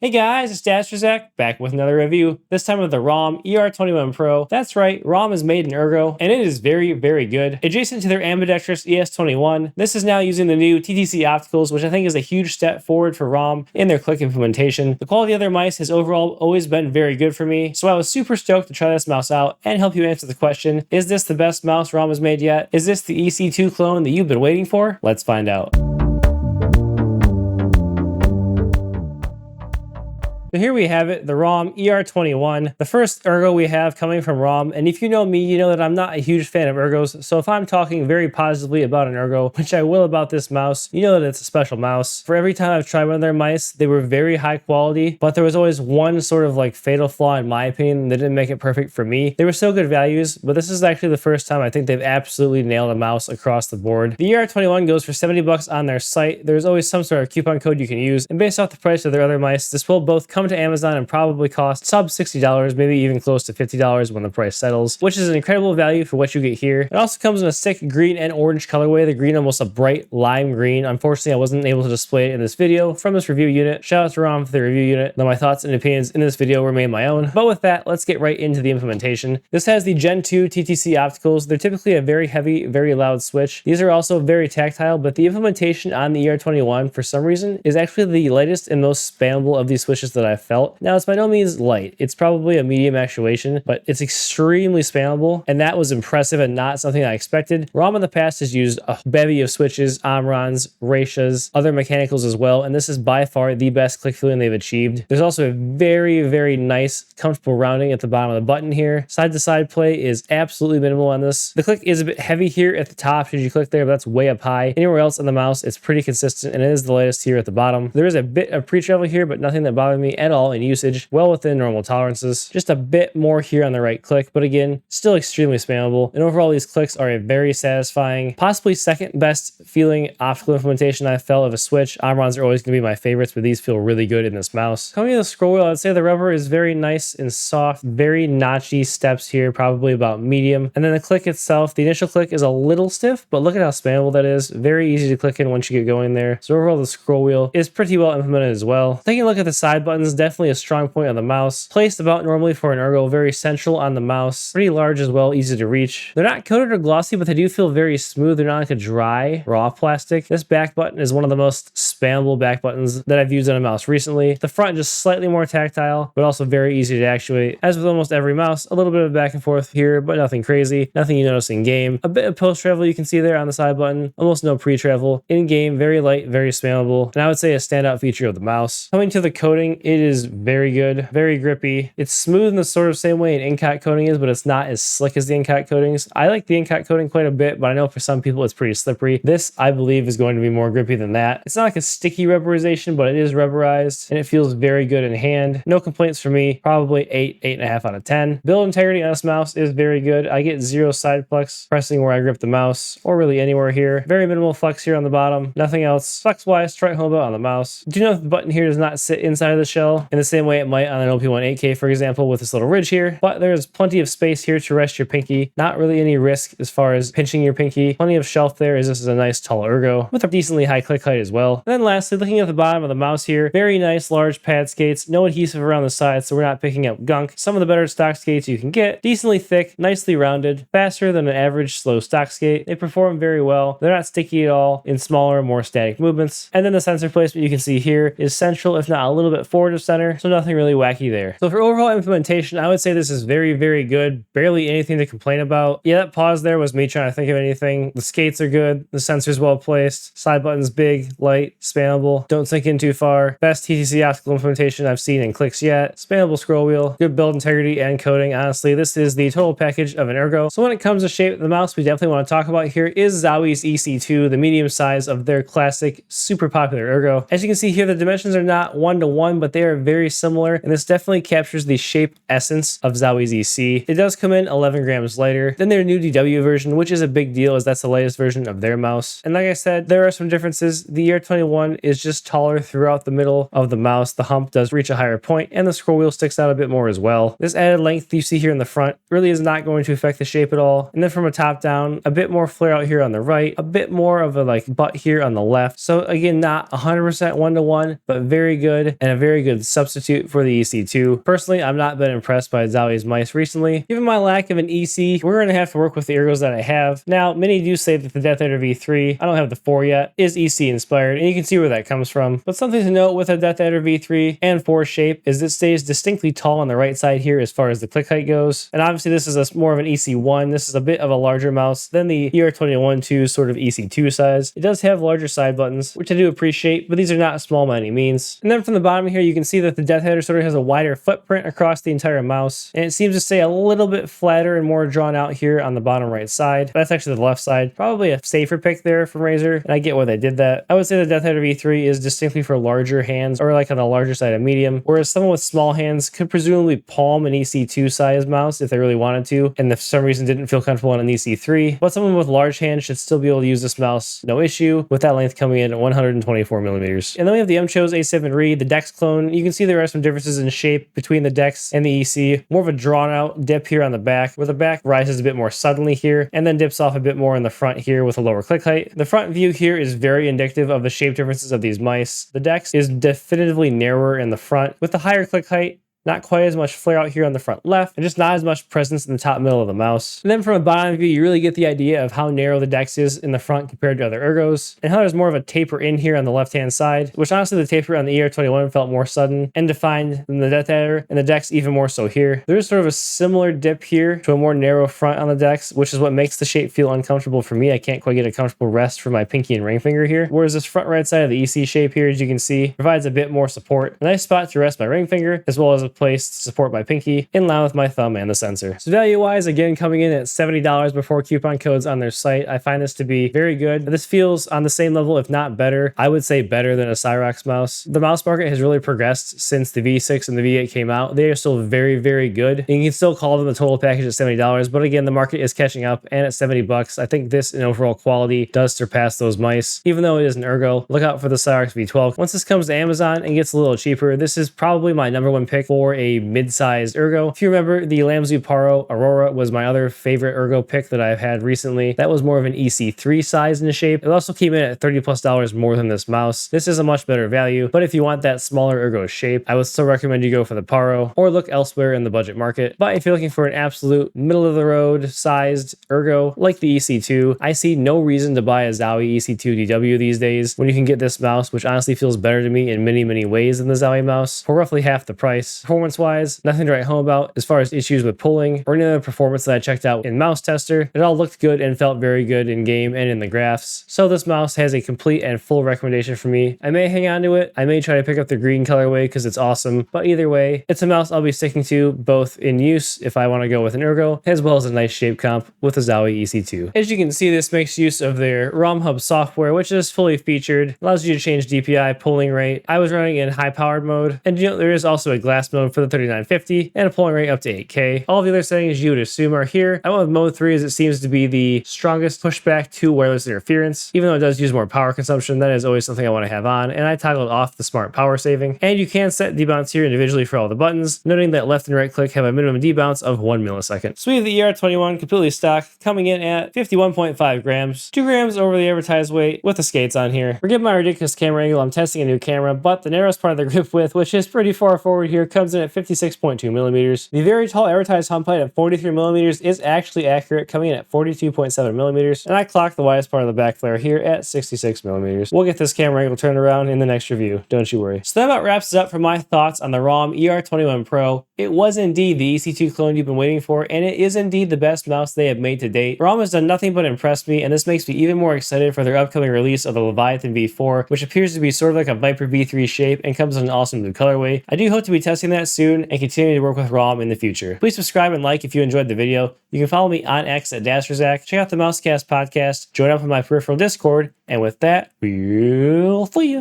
Hey guys, it's Zach back with another review, this time of the Rawm ER21 Pro. That's right, Rawm is made in Ergo, and it is very, very good. Adjacent to their ambidextrous ES21, this is now using the new TTC opticals, which I think is a huge step forward for Rawm in their click implementation. The quality of their mice has overall always been very good for me, so I was super stoked to try this mouse out and help you answer the question, is this the best mouse Rawm has made yet? Is this the EC2 clone that you've been waiting for? Let's find out. So here we have it, the Rawm ER21, the first Ergo we have coming from Rawm. And if you know me, you know that I'm not a huge fan of Ergos. So if I'm talking very positively about an Ergo, which I will about this mouse, you know that it's a special mouse. For every time I've tried one of their mice, they were very high quality, but there was always one sort of like fatal flaw in my opinion that didn't make it perfect for me. They were still good values, but this is actually the first time I think they've absolutely nailed a mouse across the board. The ER21 goes for 70 bucks on their site. There's always some sort of coupon code you can use, and based off the price of their other mice, this will both come to Amazon and probably cost sub $60, maybe even close to $50 when the price settles, which is an incredible value for what you get here. It also comes in a sick green and orange colorway, the green almost a bright lime green. Unfortunately, I wasn't able to display it in this video from this review unit. Shout out to Rawm for the review unit, though my thoughts and opinions in this video remain my own. But with that, let's get right into the implementation. This has the Gen 2 TTC opticals. They're typically a very heavy, very loud switch. These are also very tactile, but the implementation on the ER21 for some reason is actually the lightest and most spammable of these switches that I've felt. Now, it's by no means light. It's probably a medium actuation, but it's extremely spammable, and that was impressive and not something I expected. Rawm in the past has used a bevy of switches, Omrons, Rashas, other mechanicals as well, and this is by far the best click feeling they've achieved. There's also a very, very nice, comfortable rounding at the bottom of the button here. Side-to-side play is absolutely minimal on this. The click is a bit heavy here at the top should you click there, but that's way up high. Anywhere else on the mouse, it's pretty consistent, and it is the lightest here at the bottom. There is a bit of pre-travel here, but nothing that bothered me at all in usage, well within normal tolerances. Just a bit more here on the right click, but again, still extremely spammable. And overall, these clicks are a very satisfying, possibly second best feeling optical implementation I've felt of a switch. Omrons are always going to be my favorites, but these feel really good in this mouse. Coming to the scroll wheel, I'd say the rubber is very nice and soft, very notchy steps here, probably about medium. And then the click itself, the initial click is a little stiff, but look at how spammable that is. Very easy to click in once you get going there. So overall, the scroll wheel is pretty well implemented as well. Taking a look at the side buttons, definitely a strong point on the mouse. Placed about normally for an Ergo, very central on the mouse. Pretty large as well, easy to reach. They're not coated or glossy, but they do feel very smooth. They're not like a dry, raw plastic. This back button is one of the most spammable back buttons that I've used on a mouse recently. The front just slightly more tactile, but also very easy to actuate. As with almost every mouse, a little bit of back and forth here, but nothing crazy. Nothing you notice in game. A bit of post-travel you can see there on the side button. Almost no pre-travel. In game, very light, very spammable, and I would say a standout feature of the mouse. Coming to the coating, it is very good, very grippy. It's smooth in the sort of same way an Incat coating is, but it's not as slick as the Incat coatings. I like the Incat coating quite a bit, but I know for some people it's pretty slippery. This, I believe, is going to be more grippy than that. It's not like a sticky rubberization, but it is rubberized, and it feels very good in hand. No complaints for me. Probably 8.5 out of 10. Build integrity on this mouse is very good. I get zero side flex pressing where I grip the mouse, or really anywhere here. Very minimal flex here on the bottom. Nothing else. Flex-wise, try home about on the mouse. Do note the button here does not sit inside of the shell in the same way it might on an OP1 8K, for example, with this little ridge here, but there's plenty of space here to rest your pinky. Not really any risk as far as pinching your pinky. Plenty of shelf there, as this is a nice tall Ergo with a decently high click height as well. And then lastly, looking at the bottom of the mouse here, very nice large pad skates, no adhesive around the sides, so we're not picking up gunk. Some of the better stock skates you can get, decently thick, nicely rounded, faster than an average slow stock skate. They perform very well. They're not sticky at all in smaller, more static movements. And then the sensor placement you can see here is central, if not a little bit forward of center, so nothing really wacky there. So for overall implementation, I would say this is very, very good. Barely anything to complain about. Yeah, that pause there was me trying to think of anything. The skates are good. The sensor's well placed. Side button's big, light, spammable. Don't sink in too far. Best TTC optical implementation I've seen in clicks yet. Spammable scroll wheel. Good build integrity and coating. Honestly, this is the total package of an Ergo. So when it comes to shape of the mouse, we definitely want to talk about here is Zowie's EC2, the medium size of their classic, super popular Ergo. As you can see here, the dimensions are not 1-to-1, but they are very similar, and this definitely captures the shape essence of Zowie's EC. It does come in 11 grams lighter than their new DW version, which is a big deal as that's the latest version of their mouse. And like I said, there are some differences. The ER21 is just taller throughout the middle of the mouse. The hump does reach a higher point, and the scroll wheel sticks out a bit more as well. This added length you see here in the front really is not going to affect the shape at all. And then from a top down, a bit more flare out here on the right, a bit more of a like butt here on the left. So again, not 100% 1-to-1, but very good, and a very good good substitute for the EC2. Personally, I've not been impressed by Zowie's mice recently. Given my lack of an EC, we're going to have to work with the Ergos that I have. Now, many do say that the Deathadder V3, I don't have the 4 yet, is EC inspired, and you can see where that comes from. But something to note with a Deathadder V3 and 4 shape is it stays distinctly tall on the right side here as far as the click height goes. And obviously this is more of an EC1. This is a bit of a larger mouse than the ER21 2's sort of EC2 size. It does have larger side buttons, which I do appreciate, but these are not small by any means. And then from the bottom here, you can see that the Deathadder sort of has a wider footprint across the entire mouse, and it seems to stay a little bit flatter and more drawn out here on the bottom right side. That's actually the left side. Probably a safer pick there from Razer, and I get why they did that. I would say the Deathadder V3 is distinctly for larger hands, or like on the larger side of medium, whereas someone with small hands could presumably palm an EC2 size mouse if they really wanted to, and if for some reason didn't feel comfortable on an EC3. But someone with large hands should still be able to use this mouse no issue, with that length coming in at 124 millimeters. And then we have the MCHOSE A7 RE, the Dex clone. You can see there are some differences in shape between the Dex and the EC. More of a drawn out dip here on the back, where the back rises a bit more suddenly here, and then dips off a bit more in the front here with a lower click height. The front view here is very indicative of the shape differences of these mice. The Dex is definitively narrower in the front, with the higher click height. Not quite as much flare out here on the front left, and just not as much presence in the top middle of the mouse. And then from a bottom view, you really get the idea of how narrow the Dex is in the front compared to other Ergos, and how there's more of a taper in here on the left-hand side, which honestly the taper on the ER21 felt more sudden and defined than the Deathadder, and the Dex even more so here. There's sort of a similar dip here to a more narrow front on the Dex, which is what makes the shape feel uncomfortable for me. I can't quite get a comfortable rest for my pinky and ring finger here, whereas this front right side of the EC shape here, as you can see, provides a bit more support. A nice spot to rest my ring finger, as well as a place to support my pinky in line with my thumb and the sensor. So value-wise, again, coming in at $70 before coupon codes on their site, I find this to be very good. This feels on the same level, if not better. I would say better than a Cyrox mouse. The mouse market has really progressed since the V6 and the V8 came out. They are still very, very good. And you can still call them the total package at $70, but again, the market is catching up, and at 70 bucks, I think this in overall quality does surpass those mice. Even though it is an Ergo, look out for the Cyrox V12. Once this comes to Amazon and gets a little cheaper, this is probably my #1 pick for a mid-sized Ergo. If you remember, the Lamzu Paro Aurora was my other favorite Ergo pick that I've had recently. That was more of an EC3 size in the shape. It also came in at $30+ more than this mouse. This is a much better value, but if you want that smaller Ergo shape, I would still recommend you go for the Paro or look elsewhere in the budget market. But if you're looking for an absolute middle-of-the-road sized Ergo like the EC2, I see no reason to buy a Zowie EC2 DW these days when you can get this mouse, which honestly feels better to me in many, many ways than the Zowie mouse, for roughly half the price. Performance-wise, nothing to write home about as far as issues with pulling or any other performance that I checked out in Mouse Tester. It all looked good and felt very good in game and in the graphs. So this mouse has a complete and full recommendation for me. I may hang on to it. I may try to pick up the green colorway because it's awesome. But either way, it's a mouse I'll be sticking to both in use if I want to go with an Ergo, as well as a nice shape comp with a Zowie EC2. As you can see, this makes use of their Rawm Hub software, which is fully featured. Allows you to change DPI, pulling rate. I was running in high powered mode. And you know, there is also a glass mode for the 3950 and a pulling rate up to 8K. All the other settings you would assume are here. I went with mode 3 as it seems to be the strongest pushback to wireless interference. Even though it does use more power consumption, that is always something I want to have on, and I toggled off the smart power saving. And you can set debounce here individually for all the buttons, noting that left and right click have a minimum debounce of 1 millisecond. So we have the ER21 completely stock, coming in at 51.5 grams, 2 grams over the advertised weight with the skates on here. Forgive my ridiculous camera angle, I'm testing a new camera, but the narrowest part of the grip width, which is pretty far forward here, comes in at 56.2 millimeters. The very tall advertised hump height of 43 millimeters is actually accurate, coming in at 42.7 millimeters, and I clocked the widest part of the back flare here at 66 millimeters. We'll get this camera angle turned around in the next review, don't you worry. So that about wraps it up for my thoughts on the Rawm ER21 Pro. It was indeed the EC2 clone you've been waiting for, and it is indeed the best mouse they have made to date. Rawm has done nothing but impress me, and this makes me even more excited for their upcoming release of the Leviathan V4, which appears to be sort of like a Viper V3 shape and comes in an awesome blue colorway. I do hope to be testing that soon and continuing to work with Rawm in the future. Please subscribe and like if you enjoyed the video. You can follow me on X at DasherZach. Check out the Mousecast podcast, join up on my peripheral Discord, and with that, we'll see you.